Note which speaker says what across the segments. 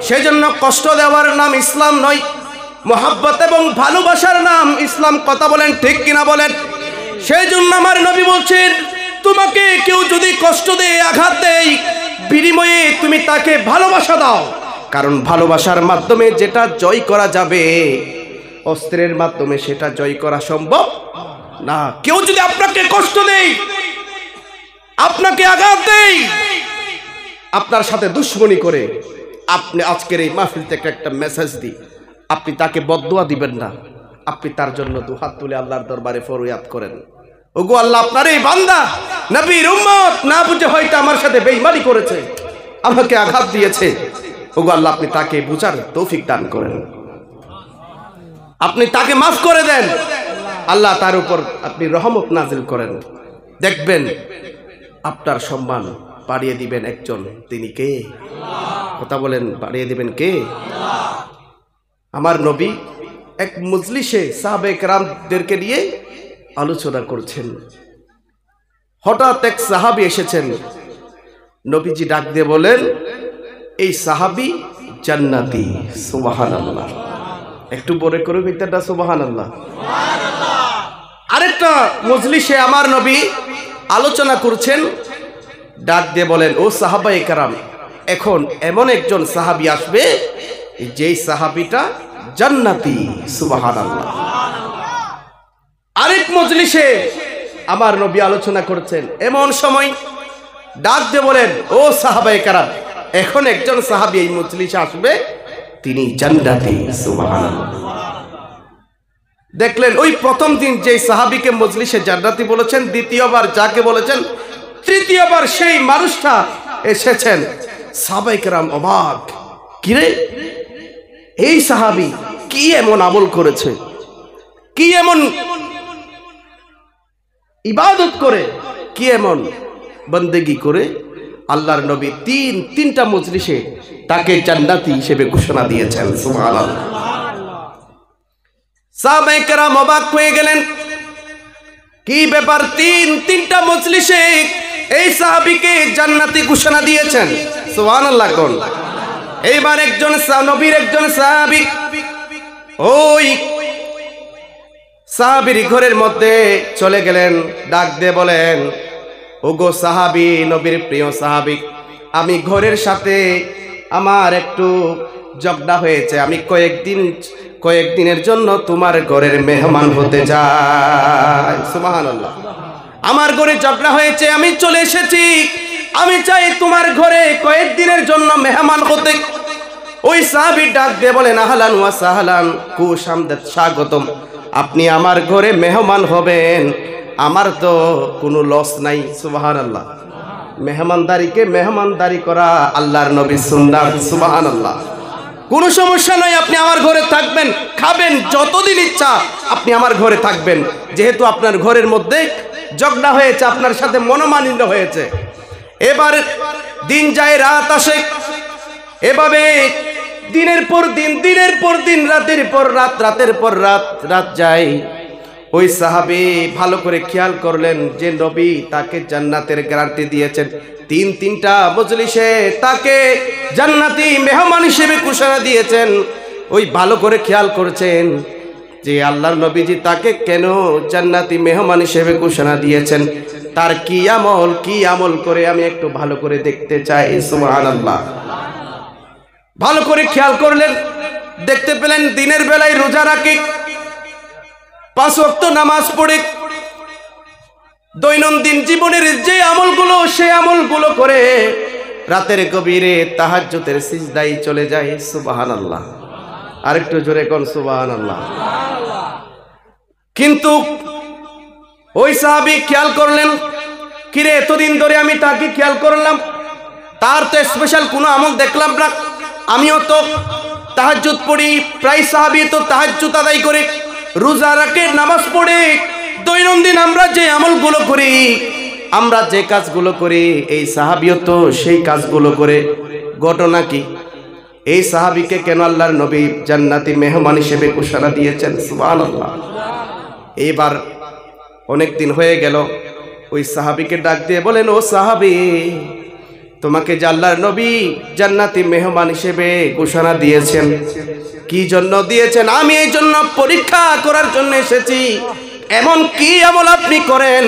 Speaker 1: সেজন্য কষ্ট দেওয়ার নাম ইসলাম নয়, মোহাব্বত এবং ভালোবাসার নাম ইসলাম। কথা বলেন ঠিক কিনা বলেন? সেই জন্য আমার নবী বলছেন, তোমাকে কেউ যদি কষ্ট দেয়, আঘাত দেয়, বিনিময়ে তুমি তাকে ভালোবাসা দাও। কারণ ভালোবাসার মাধ্যমে যেটা জয় করা যাবে, অস্ত্রের মাধ্যমে সেটা জয় করা সম্ভব না। কেউ যদি আপনাকে কষ্ট দেয়, আপনাকে আঘাত দেয়, আপনার সাথে দুশ্মনী করে, আপনি আজকের এই মাহফিল থেকে একটা মেসেজ দিই, আপনি তাকে বদদুয়া দিবেন না, আপনি তার জন্য দুহাত তুলে আল্লাহর দরবারে ফরিয়াদ করেন, ওগো আল্লাহ, আপনার এই বান্দা নবীর উম্মত না বুঝে হয়তো আমার সাথে বেঈমানি করেছে, আমাকে আঘাত দিয়েছে, ওগো আল্লাহ, আপনি তাকে বুঝার তৌফিক দান করেন, আপনি তাকে মাফ করে দেন, আল্লাহ তার উপর আপনি রহমত নাজিল করেন। দেখবেন আপনার সম্মান বাড়িয়ে দিবেন একজন, তিনি কে? কথা বলেন, বাড়িয়ে দিবেন কে? আমার নবী এক মজলিসে সাহাবে কেরামদেরকে নিয়ে আলোচনা করছেন। হঠাৎ এক সাহাবী এসেছেন, নবীজি ডাক দিয়ে বলেন, এই সাহাবী জান্নাতি। সুবহানাল্লাহ। একটু বড় করে কইতেটা সুবহানাল্লাহ। আরেকটা মজলিসে আমার নবী আলোচনা করছেন, ডাক দিয়ে বলেন, ও সাহাবায়ে কেরাম, এখন এমন একজন সাহাবী আসবে যেই সাহাবীটা জান্নাতি। সুবহানাল্লাহ। আরেক মজলিসে আমার নবী আলোচনা করছেন, এমন সময় ডাক দিয়ে বলেন, ও সাহাবায়ে কেরাম, এখন একজন সাহাবী এই মজলিসে আসবে, তিনি জান্নাতি। সুবহানাল্লাহ। দেখলেন ওই প্রথম দিন যে সাহাবীকে মজলিসে জান্নাতি বলেছেন, দ্বিতীয়বার যাকে বলেছেন, তৃতীয়বার সেই মানুষটা এসেছেন। সাহাবায়ে কেরাম অবাক, কিরে এই সাহাবী কি এমন আমল করেছে, কি এমন ইবাদত করে, কি এমন বন্দেগি করে, আল্লাহর নবী তিনটা মজলিসে তাকে জান্নাতি হিসেবে ঘোষণা দিয়েছেন। সুবহানাল্লাহ। সাহাবায়ে কেরাম অবাক হয়ে গেলেন, কি ব্যাপার, তিনটা মজলিসে এই সাহাবীকে জান্নাতি ঘোষণা দিয়েছেন। সুবহানাল্লাহ কোন? এইবার একজন নবীর একজন সাহাবী ওই সাহাবীর ঘরের মধ্যে চলে গেলেন, ডাক দিয়ে বলেন, ওগো সাহাবী, নবীর প্রিয় সাহাবী, আমি ঘরের সাথে আমার একটু ঝগড়া হয়েছে, আমি কয়েকদিনের জন্য তোমার ঘরের মেহমান হতে যাই। সুবহানাল্লাহ। আমার ঘরে ঝগড়া হয়েছে, আমি চলে এসেছি, আমি চাই তোমার ঘরে কয়েকদিনের জন্য মেহমান হতে। ওই সাহাবী ডাক দিয়ে বলেন, আহলান ওয়া সাহলান, খুশামদেদ, স্বাগতম, আপনি আমার ঘরে মেহমান হবেন, আমার তো কোনো লস নাই। সুবহানাল্লাহ। মেহমানদারিকে মেহমানদারি করা আল্লাহর নবীর সুন্নাত। সুবহানাল্লাহ। কোনো সমস্যা নয়, আপনি আমার ঘরে থাকবেন, খাবেন, যতদিন ইচ্ছা আপনি আমার ঘরে থাকবেন, যেহেতু আপনার ঘরের মধ্যে ঝগড়া হয়েছে, আপনার সাথে মনোমালিন্য হয়েছে। এবার দিন যায়, রাত আসে, এভাবে দিনের পর দিন, রাতের পর রাত, রাতের পর রাত যায়। ওই সাহাবী ভালো করে খেয়াল করলেন যে নবী তাকে জান্নাতের গ্যারান্টি দিয়েছেন, তিনটা মজলিসে তাকে জান্নাতি মেহমান হিসেবে ঘোষণা দিয়েছেন। ওই ভালো করে খেয়াল করছেন যে আল্লাহর নবীজি তাকে কেন জান্নাতি মেহমান হিসেবে ঘোষণা দিয়েছেন, তার কি আমল করে আমি একটু ভালো করে দেখতে চাই। সুবহানাল্লাহ। ভালো করে খেয়াল করলেন, দেখতে পেলেন দিনের বেলায় রোজা রাখে, 5 ওয়াক্ত নামাজ পড়ে, দৈনন্দিন জীবনের যে আমলগুলো সে আমলগুলো করে, রাতের গভীরে তাহাজ্জুদের সিজদায় চলে যায়। সুবহানাল্লাহ। আরেকটু জোরে কোন সুবহানাল্লাহ। কিন্তু ওই সাহাবী খেয়াল করলেন, কিরে এতদিন ধরে আমি তাকে খেয়াল করলাম, তার তো স্পেশাল কোনো আমল দেখলাম না, আমিও তো তাহাজ্জুদ পড়ি, প্রায় সাহাবী তো তাহাজ্জুদ আদায় করে, রোজা রাখে, নামাজ পড়ে, দৈনন্দিন আমরা যে আমলগুলো করি, আমরা যে কাজগুলো করি, এই সাহাবীও তো সেই কাজগুলো করে। ঘটনা কি? এই সাহাবীকে কেন আল্লাহর নবী জান্নাতি মেহমান হিসেবে ঘোষণা দিয়েছেন? সুবহানাল্লাহ। এইবার অনেক দিন হয়ে গেল, ওই সাহাবীকে ডাক দিয়ে বলেন, ও সাহাবী, তোমাকে যে আল্লাহর নবী জান্নাতি মেহমান হিসেবে ঘোষণা দিয়েছেন, কি জন্য দিয়েছেন? আমি এই জন্য পরীক্ষা করার জন্য এসেছি এমন কি আমল আপনি করেন,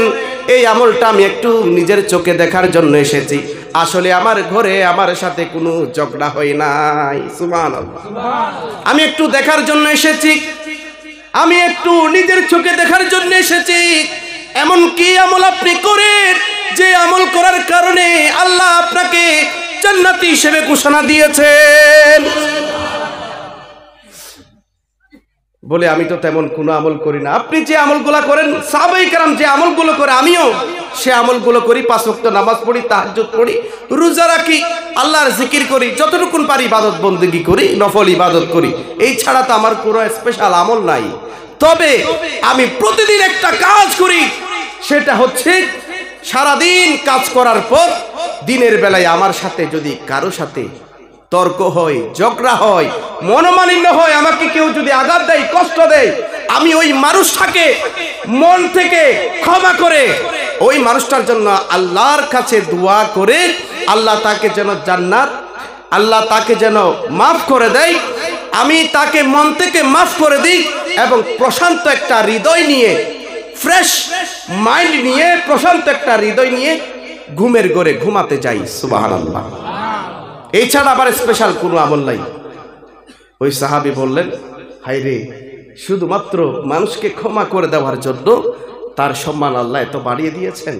Speaker 1: এই আমলটা আমি একটু নিজের চোখে দেখার জন্য এসেছি। আসলে আমার ঘরে আমার সাথে কোনো ঝগড়া হয় নাই, সুবহানাল্লাহ। আমি একটু দেখার জন্য এসেছি, আমি একটু নিজের চোখে দেখার জন্য এসেছি এমন কি আমল আপনি করেন যে আমল করার কারণে আল্লাহ আপনাকে জান্নাতি হিসেবে ঘোষণা দিয়েছেন। বলে আমি তো তেমন কোনো আমল করি না। আপনি যে আমলগুলো করেন, সাহাবায়ে কেরাম যে আমলগুলো করে আমিও সে আমলগুলো করি। 5 ওয়াক্ত নামাজ পড়ি, তাহাজ্জুদ পড়ি, রোজা রাখি, আল্লাহর জিকির করি, যতটুকু পারি ইবাদত বন্দেগী করি, নফল ইবাদত করি। এই ছাড়া তো আমার কোনো স্পেশাল আমল নাই। তবে আমি প্রতিদিন একটা কাজ করি, সেটা হচ্ছে সারাদিন কাজ করার পর দিনের বেলায় আমার সাথে যদি কারো সাথে তর্ক হয়, ঝগড়া হয়, মনোমালিন্য হয়, আমাকে কেউ যদি আঘাত দেয়, কষ্ট দেয়, আমি ওই মানুষটাকে মন থেকে ক্ষমা করে ওই মানুষটার জন্য আল্লাহর কাছে দোয়া করে আল্লাহ তাকে যেন জান্নাত, আল্লাহ তাকে যেন মাফ করে দেয়, আমি তাকে মন থেকে মাফ করে দিই এবং প্রশান্ত একটা হৃদয় নিয়ে, ফ্রেশ মাইন্ড নিয়ে, প্রশান্ত একটা হৃদয় নিয়ে ঘুমের ঘরে ঘুমাতে যাই। সুবহানাল্লাহ। এই ছাড়া আবার স্পেশাল কোনো আমল নাই। ওই সাহাবী বললেন, হায়রে, শুধুমাত্র মানুষকে ক্ষমা করে দেওয়ার জন্য তার সম্মান আল্লাহ এত বাড়িয়ে দিয়েছেন।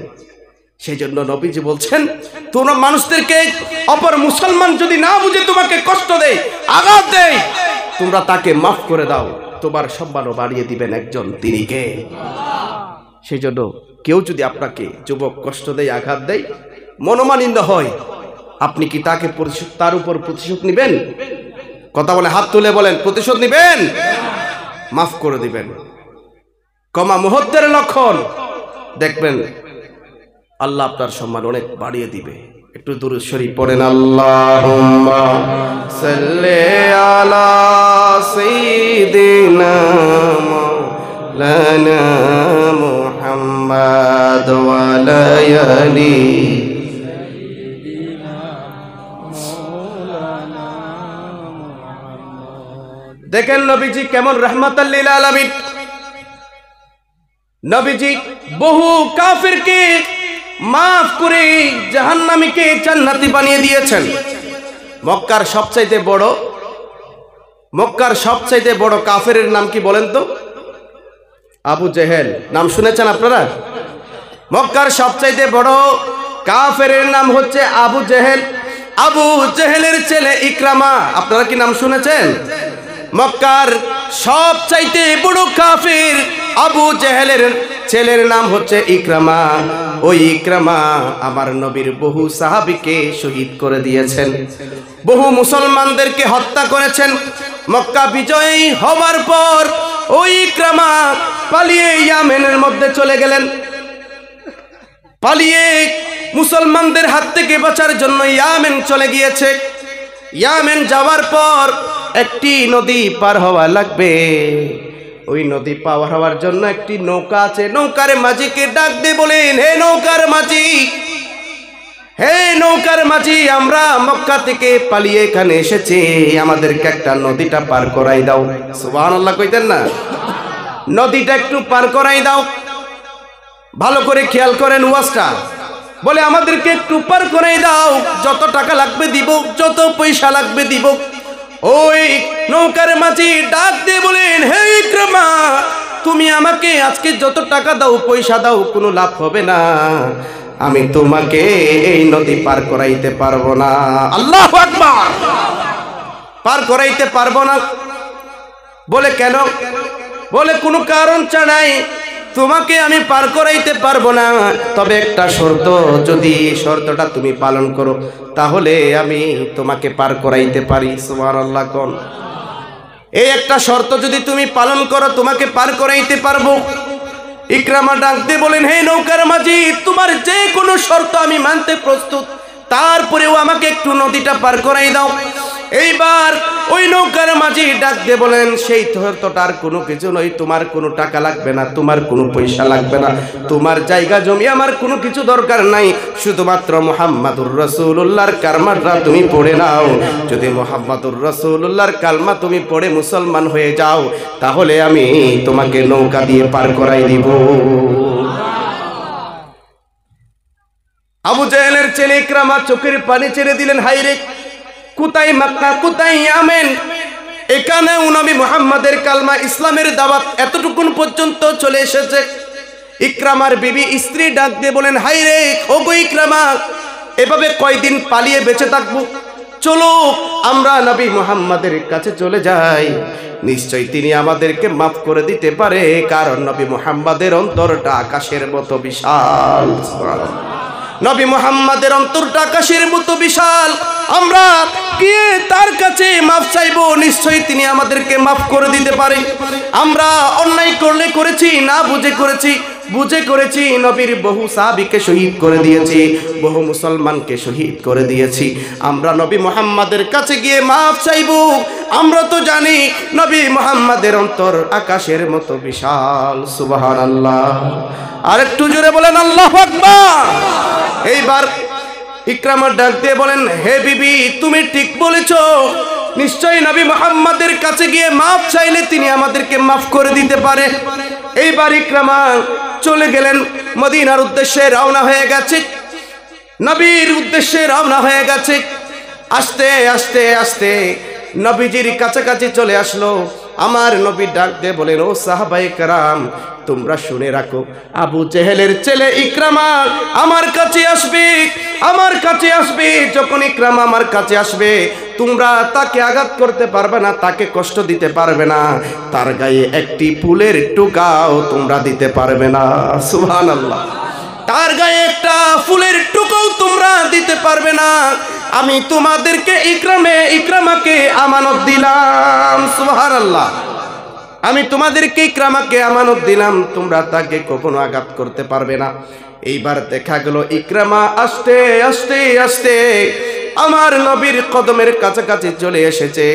Speaker 1: সেই জন্য নবীজি বলছেন, তোমরা মানুষদেরকে, অপর মুসলমান যদি না বুঝে তোমাকে কষ্ট দেয়, আঘাত দেয়, তোমরা তাকে মাফ করে দাও, তোমার সম্মানও বাড়িয়ে দিবেন একজন, তিনি কে? সেই জন্য কেউ যদি আপনাকে, যুবক, কষ্ট দেয়, আঘাত দেয়, মনোমালিন্য হয়, আপনি কি তাকে তার উপর প্রতিশোধ নেবেন? কথা বলে, হাত তুলে বলেন, প্রতিশোধ নেবেন? মাফ করে দিবেন। ক্ষমা মুহূর্তের লক্ষণ। দেখবেন আল্লাহ আপনার সম্মান অনেক বাড়িয়ে দিবে। একটু দুরূদ শরীফ পড়েন। আল্লাহুম্মা সাল্লি আলা সাইয়্যিদিনা মাওলানা মুহাম্মাদ ওয়া আলা আলি। দেখেন নবীজি কেমন রাহমাতাল লিল আলামিন। নবীজি বহু কাফিরকে মাফ করে জাহান্নামীকে জান্নাতি বানিয়ে দিয়েছেন। মক্কার সবচাইতে বড় কাফেরের নাম কি বলেন তো? আবু জেহেল। নাম শুনেছেন আপনারা? মক্কার সবচাইতে বড় কাফেরের নাম হচ্ছে আবু জেহেল। আবু জেহেলের ছেলে ইকরামা, আপনারা কি নাম শুনেছেন? মক্কার সবচাইতে বড় কাফের আবু জেহেলের ছেলের নাম হচ্ছে ইকরামা। ওই ইকরামা আমার নবীর বহু সাহাবীকে শহীদ করে দিয়েছেন, বহু মুসলমানদেরকে হত্যা করেছেন। মক্কা বিজয়ী হওয়ার পর ওই ইকরামা পালিয়ে ইয়ামেনের মধ্যে চলে গেলেন। পালিয়ে মুসলমানদের হাত থেকে বাঁচার জন্য ইয়ামেন চলে গিয়েছে। ইয়ামেন যাওয়ার পর একটি নদী পার হওয়া লাগবে। ওই নদী পার হওয়ার জন্য একটি নৌকা আছে। নৌকার মাঝিকে ডাক দিয়ে বলেন, হে নৌকার মাঝি, হে নৌকার মাঝি, আমরা মক্কা থেকে পালিয়ে এখানে এসেছি, আমাদেরকে একটা নদীটা পার করাই দাও। সুবহানাল্লাহ কইতেন না? নদীটা একটু পার করাই দাও। ভালো করে খেয়াল করেন ওয়াজটা। বলে আমাদেরকে একটু পার করাই দাও, যত টাকা লাগবে দিব, যত পয়সা লাগবে দিব। ওই নৌকার মাঝি ডাক দিয়ে বলেন, হে ইকরামা, তুমি আমাকে আজকে যত টাকা দাও, পয়সা দাও, কোনো লাভ হবে না, আমি তোমাকে এই নদী পার করাইতে পারবো না। আল্লাহু আকবার। পার করাইতে পারবো না। বলে কেন? বলে কোনো কারণ ছাড়াই তোমাকে আমি পার করাইতে পারবো না, তবে একটা শর্ত, যদি শর্তটা তুমি পালন করো তাহলে আমি তোমাকে পার করাইতে পারি। সুবহানাল্লাহ কোন? এই একটা শর্ত যদি তুমি পালন করো তোমাকে পার করাইতে পারবো। ইকরামা ডাক দিয়ে বলেন, হে নৌকার মাঝি, তোমার যে কোনো শর্ত আমি মানতে প্রস্তুত, তারপরেও আমাকে একটু নদীটা পার করাই দাও। এইবার ওই নৌকার মাঝি ডাক দিয়ে বলেন, সেই তোটার কোনো কিছু নয়, তোমার কোনো টাকা লাগবে না, তোমার কোনো পয়সা লাগবে না, তোমার জায়গা জমি আমার কোনো কিছু দরকার নাই, শুধুমাত্র মুহাম্মাদুর রাসূলুল্লাহর কালমাটা তুমি পড়ে নাও। যদি মুহাম্মাদুর রাসূলুল্লাহর কালমা তুমি পড়ে মুসলমান হয়ে যাও, তাহলে আমি তোমাকে নৌকা দিয়ে পার করাই দিব। আবু জাহেলের ছেলে ইকরামা চোখের পানি ছেড়ে দিলেন, হায়রে কোথায় মক্কা, কোথায় ইয়ামেন, এখানে নবী মুহাম্মাদের কালমা ইসলামের দাওয়াত এতটুকুন পর্যন্ত চলে এসেছে। ইকরামার বিবি স্ত্রী ডাক দিয়ে বলেন, হায়রে ওগো ইকরামা, এভাবে কয়দিন পালিয়ে বেঁচে থাকবো, চলো আমরা নবী মুহাম্মাদের কাছে চলে যাই, নিশ্চয় তিনি আমাদেরকে মাফ করে দিতে পারে, কারণ নবী মুহাম্মাদের অন্তরটা আকাশের মতো বিশাল। নবী মুহাম্মাদের অন্তরটা আকাশের মতো বিশাল, আমরা গিয়ে তার কাছে মাফ চাইবো, নিশ্চয়ই তিনি আমাদেরকে মাফ করে দিতে পারে। আমরা অন্যায় করলে করেছি, না বুঝে করেছি, বুঝে করেছি, নবীর বহু সাহাবীকে শহীদ করে দিয়েছি, বহু মুসলমানকে শহীদ করে দিয়েছি, আমরা নবী মুহাম্মাদের কাছে গিয়ে মাফ চাইবো। আমরা তো জানি নবী মুহাম্মাদের অন্তর আকাশের মতো বিশাল। সুবহানাল্লাহ, আর একটু জোরে বলেন আল্লাহু আকবার। এইবার ইকরামা ডাক দিয়ে বলেন, হে বিবি তুমি ঠিক বলেছো, নিশ্চয়ই নবী মুহাম্মাদের কাছে গিয়ে মাফ চাইলে তিনি আমাদেরকে মাফ করে দিতে পারে। এইবার ইকরামা চলে গেলেন, মদিনার উদ্দেশ্যে রওনা হয়ে গেছে, নবীর উদ্দেশ্যে রওনা হয়ে গেছে। আস্তে আস্তে আস্তে নবীজির কাছাকাছি চলে আসলো। আমার নবী ডাক দিয়ে বলেন, ও সাহাবায়ে কেরাম, তোমরা শুনে রাখো, আবু জেহেলের ছেলে ইকরামা আমার কাছে আসবে, আমার কাছে আসবে। যখন ইকরামা আমার কাছে আসবে, তোমরা তাকে আঘাত করতে পারবে না, তাকে কষ্ট দিতে পারবে না, তার গায়ে একটি ফুলের টুকাও তোমরা দিতে পারবে না। সুবহানাল্লাহ, তার গায়ে একটা ফুলের টুকাও তোমরা দিতে পারবে না। আমি তোমাদেরকে ইকরামাকে আমানত দিলাম। সুবহানাল্লাহ, আমি তোমাদেরকে ইকরামাকে আমানত দিলাম, তোমরা তাকে কখনো আঘাত করতে পারবে না। এইবার দেখা গেল ইকরামা আস্তে আস্তে আস্তে আমার নবীর কদমের কাছাকাছি চলে এসেছে।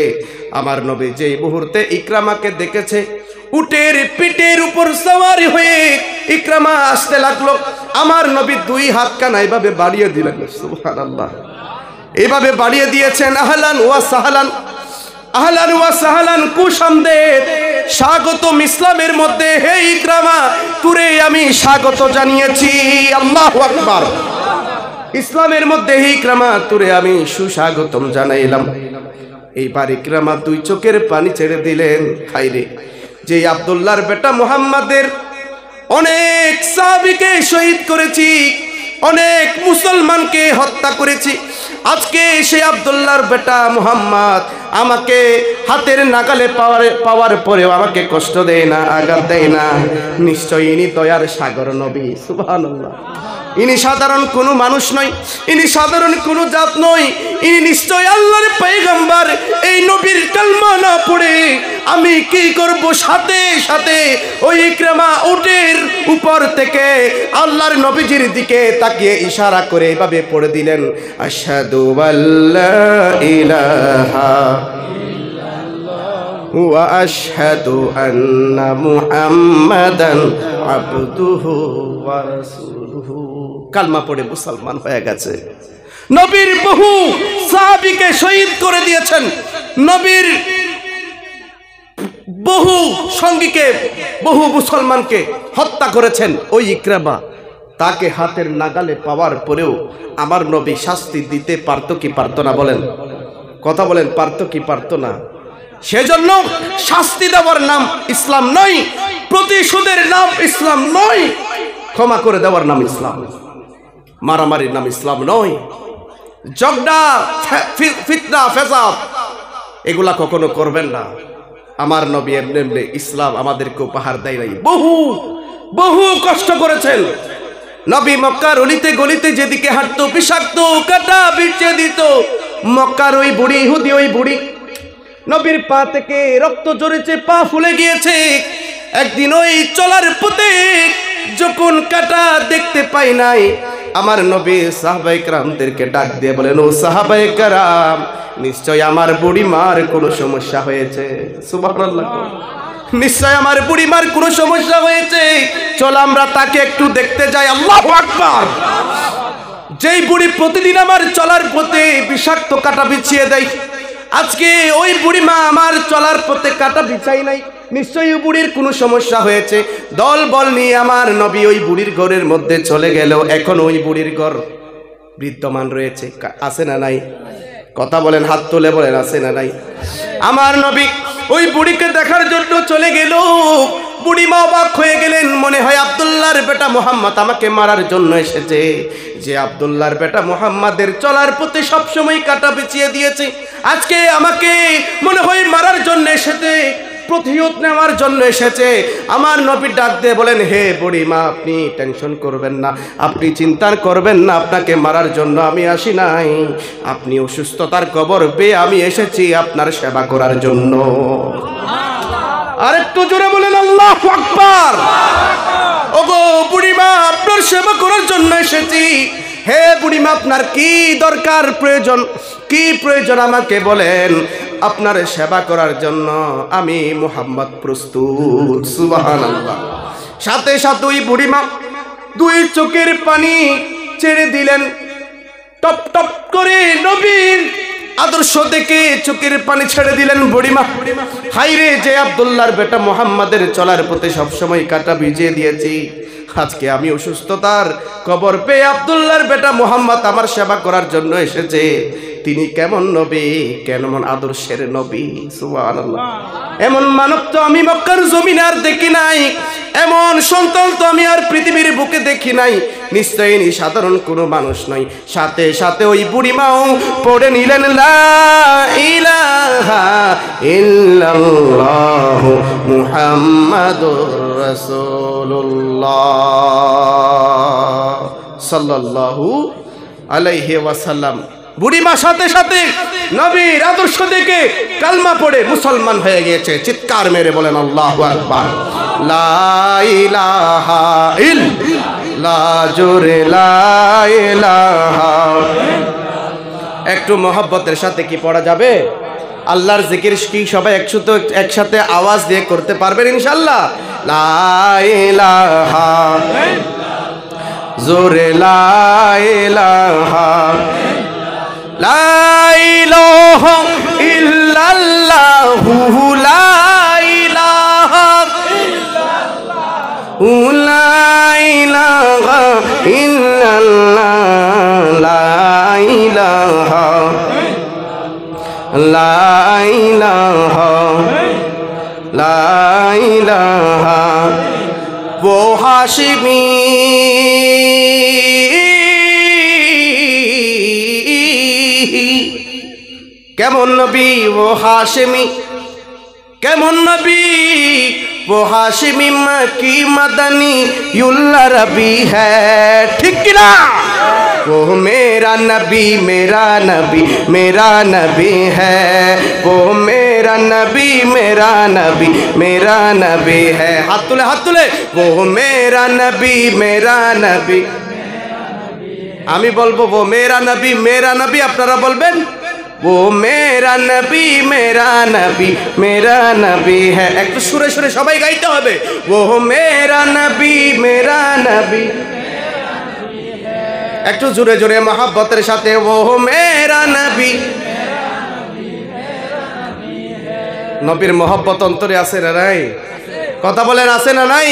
Speaker 1: আমার নবী যেই মুহূর্তে ইকরামাকে দেখেছে, উটের পিঠের উপর সওয়ারি হয়ে ইকরামা আসতে লাগলো। আমার নবী দুই হাত কানা এভাবে বাড়িয়ে দিলেন। সুবহানাল্লাহ, এভাবে বাড়িয়ে দিয়েছেন, আহলান ওয়া সাহলান, আহলান ওয়া সাহলান, কুসংবাদ, স্বাগতম ইসলামের মধ্যে, হে ইকরামা তুরে আমি স্বাগত জানিয়েছি। আল্লাহু আকবার, ইসলামের মধ্যে হে ইকরামা তুরে আমি সুস্বাগতম জানাইলাম। এইবার ইকরামা দুই চোখের পানি ছেড়ে দিলেন, হায়রে যে আব্দুল্লাহর বেটা মুহাম্মাদের অনেক সাহাবীকে শহীদ করেছি, অনেক মুসলমানকে হত্যা করেছি, আজকে সেই আব্দুল্লাহর বেটা মুহাম্মদ আমাকে হাতের নাগালে পাওয়ার পরেও আমাকে কষ্ট দেয় না, আঘাত দেয় না, নিশ্চয়ই ইনি দয়ার সাগর নবী। সুবহানাল্লাহ, ইনি সাধারণ কোনো মানুষ নয়, ইনি সাধারণ কোনো জাত নয়, ইনি নিশ্চয় আল্লাহর পয়গম্বর। এই নবীর কালমা না পড়ে আমি কি করব? সাথে সাথে ওই ইকরামা উটের উপর থেকে আল্লাহর নবীজির দিকে তাকিয়ে ইশারা করে এভাবে পড়ে দিলেন, আশহাদু আল্লা ইলাহা ওয়া আশহাদু আন্না মুহাম্মাদান আবদুহু ওয়া রাসূলুহু। কালমা পড়ে মুসলমান হয়ে গেছে। নবীর বহু সাহাবীকে শহীদ করে দিয়েছেন, নবীর বহু সঙ্গীকে, বহু মুসলমানকে হত্যা করেছেন ওই ইকরামা। তাকে হাতের নাগালে পাওয়ার পরেও আমার নবী শাস্তি দিতে পারতো কি পারতো না? বলেন, কথা বলেন, পারতো কি পারতো না? সেজন্য শাস্তি দেওয়ার নাম ইসলাম নয়, প্রতিশোধের নাম ইসলাম নয়, ক্ষমা করে দেওয়ার নাম ইসলাম, মারামারির নাম ইসলাম নয়, ঝগড়া ফিতনা ফেসাদ এগুলা কখনো করবেন না। আমার নবী এমনি এমনি ইসলাম আমাদেরকে উপহার দেয় নাই, বহু বহু কষ্ট করেছেন। নবী মক্কার অলিতে গলিতে যেদিকে হাঁটতো বিষাক্ত কাটা বিছিয়ে দিত। মক্কার ওই বুড়ি, ইহুদি ওই বুড়ি, নবীর পা থেকে রক্ত ঝরেছে, পা ফুলে গিয়েছে। একদিন ওই চলার পথে যখন কাটা দেখতে পাই নাই, আমার নবী সাহাবায়ে কেরামদেরকে ডাক দিয়ে বলেন, ও সাহাবায়ে কেরাম, নিশ্চয় আমার বুড়িমার কোনো সমস্যা হয়েছে। সুবহানাল্লাহ। নিশ্চয় আমার বুড়িমার কোনো সমস্যা হয়েছে, চল আমরা তাকে একটু দেখতে যাই। আল্লাহু আকবার। যেই বুড়ি প্রতিদিন আমার চলার পথে বিষাক্ত কাটা বিছিয়ে দেয়, আজকে ওই বুড়িমা আমার চলার পথে কাটা বিছাই নাই, নিশ্চয়ই ওই বুড়ির কোনো সমস্যা হয়েছে। দল বল নিয়ে আমার নবী ওই বুড়ির ঘরের মধ্যে চলে গেল। এখন ওই বুড়ির ঘর বিদ্যমান রয়েছে, আছে না নাই? কথা বলেন, হাত তুলে বলেন, আছে না নাই? আমার নবী ওই বুড়িকে দেখার জন্য চলে গেল। বুড়িমা অবাক হয়ে গেলেন, মনে হয় আব্দুল্লাহর বেটা মুহাম্মদ আমাকে মারার জন্য এসেছে। যে আব্দুল্লাহর বেটা মুহাম্মাদের চলার পথে সবসময় কাটা বিছিয়ে দিয়েছে, আজকে আমাকে মনে হয় মারার জন্য এসেছে, প্রতিশোধ নেওয়ার জন্য এসেছে। আমার নবী ডাক দিয়ে বলেন, হে বুড়িমা, আপনি টেনশন করবেন না, আপনি চিন্তা করবেন না, আপনাকে মারার জন্য আমি আসি নাই। আপনি অসুস্থতার খবর পেয়ে আমি এসেছি আপনার সেবা করার জন্য। আরেকটু জোরে বলেন আল্লাহু আকবার। ওগো বুড়িমা, আপনার সেবা করার জন্য এসেছি। হে বুড়িমা, আপনার কি দরকার, প্রয়োজন কি প্রয়োজন আমাকে বলেন, আপনার সেবা করার জন্য আমি মুহাম্মদ প্রস্তুত। সুবহানাল্লাহ। সাথে সাথে ওই বুড়িমা দুই চোখের পানি ছেড়ে দিলেন, টপ টপ করে নবীর আদর্শ দেখে চোখের পানি ছেড়ে দিলেন বুড়িমা। হাইরে, যে আব্দুল্লাহর বেটা মুহাম্মাদের চলার পথে সবসময় কাটা ভিজিয়ে দিয়েছি, আজকে আমি অসুস্থতার খবর পেয়ে আব্দুল্লাহর বেটা মুহাম্মদ আমার সেবা করার জন্য এসেছে। তিনি কেমন নবী, কেমন আদর্শের নবী। সুবহানাল্লাহ। এমন মানব তো আমি মক্কার জমিনে আর দেখি নাই, এমন সন্তান তো আমি আর পৃথিবীর বুকে দেখি নাই। নিশ্চয়ই সাধারণ কোনো মানুষ নয়। সাথে সাথে ওই বুড়িমাও পড়ে নিলেন, লা ইলাহা ইল্লাল্লাহু মুহাম্মাদুর রাসূলুল্লাহ সাল্লাল্লাহু আলাইহি ওয়াসাল্লাম। বুড়িমা সাথে সাথে নবীর আদর্শ দেখে কালমা পড়ে মুসলমান হয়ে গিয়েছে। চিৎকার মেরে বলেন আল্লাহু আকবার। লা ইলাহা ইল্লাল্লাহ, জোরে লা ইলাহা। একটু মহব্বতের সাথে কি পড়া যাবে? আল্লাহর জিকির কি সবাই একসাথে আওয়াজ দিয়ে করতে পারবেন ইনশাআল্লাহ? লা ইলাহা, জোরে লা ইলাহা, লা ইলাহা ইল্লাল্লাহু, লা ইলাহা ইল্লাল্লাহু, লা ইলাহা ইল্লাল্লাহ, লা ইলাহা, লা ইলাহা, লা ইলাহা। वो हाशिमी কেমন নবী, वो हाशिमी কেমন নবী, वो हाशिमी मक्की मदनी युल्ला रबी है, ठीक कि ना? वो मेरा नबी, मेरा नबी, मेरा नबी है, वो मेरा नबी, मेरा नबी, मेरा नबी है। हाथ तुले, हाथ तुले। वो मेरा नबी, मेरा नबी। আমি বলবো वो मेरा नबी, मेरा नबी, আপনারা বলবেন वो मेरा नबी, मेरा नबी, मेरा नबी है। একটু সুরে সুরে সবাই গাইতে হবে। वो मेरा नबी, मेरा नबी। একটু জোরে জোরে মহব্বতের সাথে वो मेरा नबी। নবীর মহব্বত অন্তরে আছে না নাই? কথা বলেন, আছে না নাই?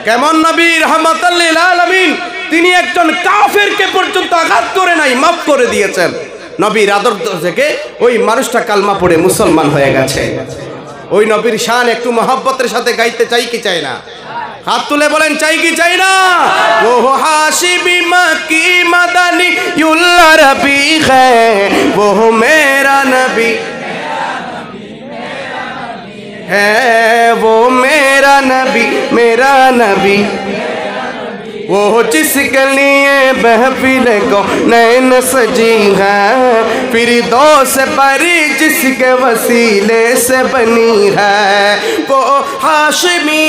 Speaker 1: কেমন নবী, রাহমাতাল লিল আলামিন। তিনি একজন কাফেরকে পর্যন্ত আঘাত করে নাই, মাফ করে দিয়েছেন। নবীর আদর্শ থেকে ওই মানুষটা কালমা পড়ে মুসলমান হয়ে গেছে। ওই নবীর শান একটু মহব্বতের সাথে গাইতে চাই কি চাই না? হাত তুলে বলেন, চাই কি চাই না? वो हाशिमी मक्की मदनी युल्ला रबी है, वो मेरा नबी है, वो मेरा नबी, मेरा नबी। वो जिसके लिए महफिल को नैन सजी है, फिरदौस परी जिसके वसीले से बनी है, वो हाशिमी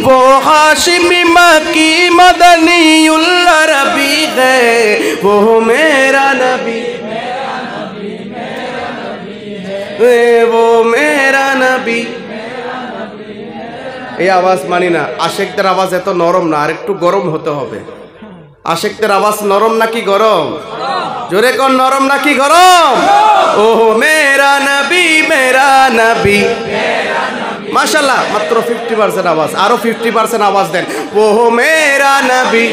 Speaker 1: वो हाशिमी मक्की मदनीउल अरबी है, वो मेरा नबी, वो मेरा नबी। এই আওয়াজ মানি না, আশেকদের আওয়াজ এত নরম না, আর একটু গরম হতে হবে। আশেকদের আওয়াজ নরম নাকি গরম? জোরে কোন নরম নাকি গরম? ও মেরা নবী মেরা নবী, মাশাআল্লাহ। মাত্র 50% আওয়াজ, আরো 50% আওয়াজ দেন। ও মেরা নবী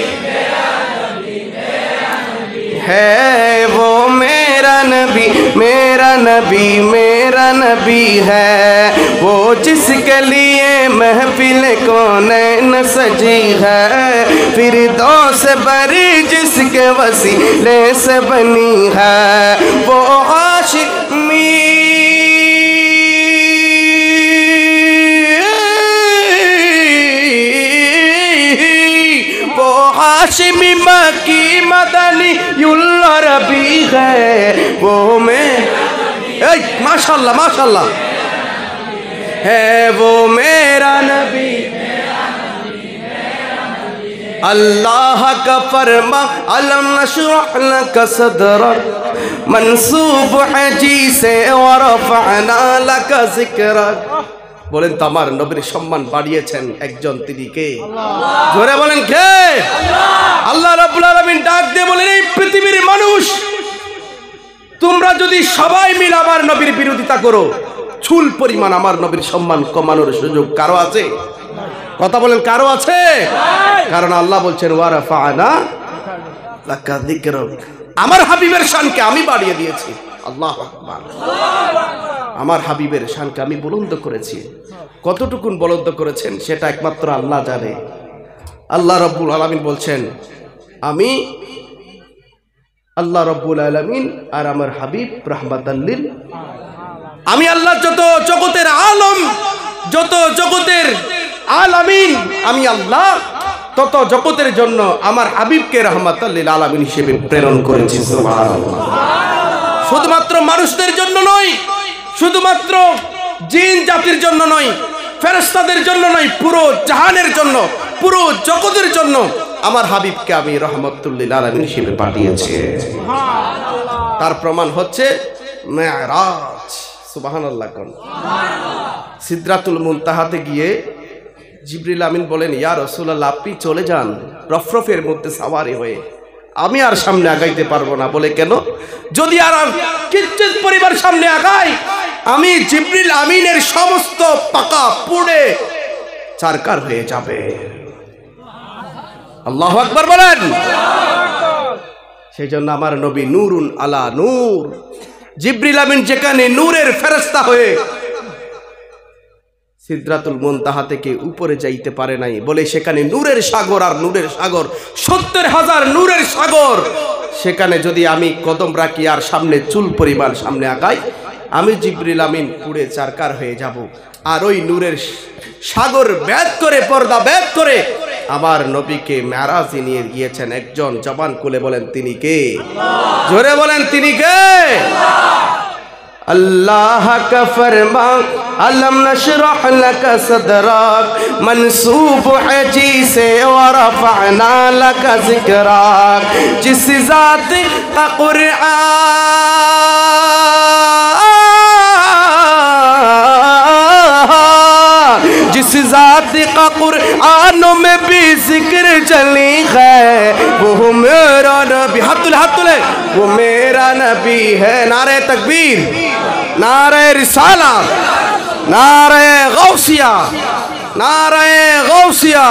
Speaker 1: है, वो मेरा नबी मेरा नबी मेरा नबी है, वो जिसके लिए महफिल कौनैन सजी है, फिरदौस बरी जिसके वसीले से बनी है, वो हाशिमी हाशिमी मक्की मदनीउल अरबी है, वो में माशाल्लाह माशाल्लाह है, वो मेरा नबी। अल्लाह का फरमा अलम नशरह लक सदरक, मंसूब है जी से और रफअना लक जिक्रक। বলেন তো আমার নবীর সম্মান বাড়িয়েছেন একজন, তিনি কে? জোরে বলেন কে? আল্লাহ রাব্বুল আলামিন ডাক দিয়ে বলেন, এই পৃথিবীর মানুষ, তোমরা যদি সবাই মিলে আমার নবীর বিরোধিতা করো, চুল পরিমাণ আমার নবীর সম্মান কমানোর সুযোগ কারো আছে? কথা বলেন, কারো আছে? কারণ আল্লাহ বলছেন ওয়া রাফা'না লাকা যিকরাক, আমার হাবিবের শানকে আমি বাড়িয়ে দিয়েছি। আল্লাহু আকবার। আমার হাবিবের শানকে আমি বুলন্দ করেছি। কতটুকুন বুলন্দ করেছেন সেটা একমাত্র আল্লাহ জানে। আল্লাহ রাব্বুল আলামিন বলছেন, আমি আল্লাহ রাব্বুল আলামিন আর আমার হাবিব রাহমাতাল লিল, আমি আল্লাহ যত জগতের আলম, যত জগতের আলামিন, আমি আল্লাহ তত জগতের জন্য আমার হাবিবকে রাহমাতাল লিল আলামিন হিসেবে প্রেরণ করেছি। সুবহানাল্লাহ। শুধুমাত্র মানুষদের জন্য নয়, শুধুমাত্র জিন জাতির জন্য নয়, ফেরেশতাদের জন্য নয়, পুরো জাহানের জন্য, পুরো জগতের জন্য আমার হাবিবকে আমি রহমতুল লিল আলামিন হিসেবে পাঠিয়েছি। তার প্রমাণ হচ্ছে মেরাজ। সুবহানাল্লাহ। কোন সিদরাতুল মুনতাহাতে গিয়ে জিবরিল আমিন বলেন, ইয়া রাসূলুল্লাহ, আপনি চলে যান রফরফের মধ্যে সাওয়ারি হয়ে, আমি আর সামনে আগাইতে পারবো না। বলে কেন? যদি আর কিঞ্চিত পরিবার সামনে আগাই, আমি জিবরিল আমিনের সমস্ত পাকা পুড়ে চারকার হয়ে যাবে। আল্লাহু আকবার বলেন। সেই জন্য আমার নবী নূরুন আলা নূর, জিবরিল আমিন যেখানে নূরের ফেরেশতা হয়ে সিদরাতুল মুনতাহা থেকে উপরে যাইতে পারে নাই, বলে সেখানে নূরের সাগর আর নূরের সাগর, 70,000 নূরের সাগর। সেখানে যদি আমি কদম রাখি আর সামনে চুল পরিমাণ সামনে আগাই, আমি জিবরিল আমিন পুড়ে চারকার হয়ে যাব। আর ওই নূরের সাগর ভেদ করে, পর্দা ভেদ করে আমার নবীকে মেরাজে নিয়ে গিয়েছেন একজন। জবান খুলে বলেন তিনি কে? জোরে বলেন তিনি কে? अल्लाह का फरमा अलम नशरह लक सदरक, मंसूब है जी से व रफअना लक जिक्रक। जिस ज़ात का कुरआन, जिस ज़ात का कुरआन में भी जिक्र चली है, वो मेरा नबी, हाथ तुले, वो मेरा नबी है। नारे तकबीर, नारे रिसालत, नारे गौसिया, नारे गौसिया।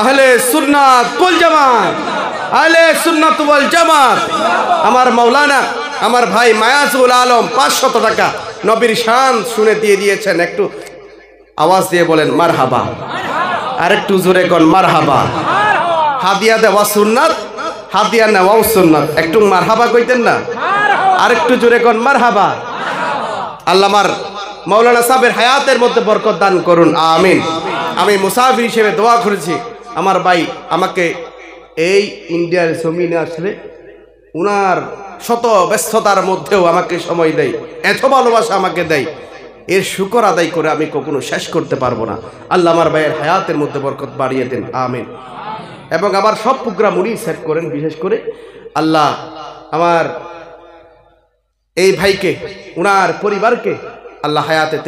Speaker 1: अहले सुन्नत वल जमात, अहले सुन्नत वल जमात। আমার মাওলানা, আমার ভাই মায়াজুল আলম 500 টাকা নবীর শান শুনে দিয়ে দিয়েছেন। একটু আওয়াজ দিয়ে বলেন মারহাবা, আর একটু জোরে কোন মারহাবা। হাদিয়া দেওয়া সুন্নাত, হাদিয়া নেওয়াও সুন্নাত। একটু মারহাবা কইতেন না? আর একটু জোরে কোন মারহাবা। আল্লাহ আমার মাওলানা সাহেবের হায়াতের মধ্যে বরকত দান করুন, আমিন। আমি মুসাফির হিসেবে দোয়া করেছি, আমার ভাই আমাকে এই ইন্ডিয়ার জমিনে আসলে উনার শত ব্যস্ততার মধ্যেও আমাকে সময় দেয়, এত ভালোবাসা আমাকে দেয়। এর শুকর আদায় করে আমি কখনো শেষ করতে পারবো না। আল্লাহ আমার ভাইয়ের হায়াতের মধ্যে বরকত বাড়িয়ে দেন, আমিন। এবং আবার সব প্রোগ্রাম উনি সেট করেন, বিশেষ করে আল্লাহ আমার এই ভাইকে, উনার পরিবারকে আল্লাহ হায়াতে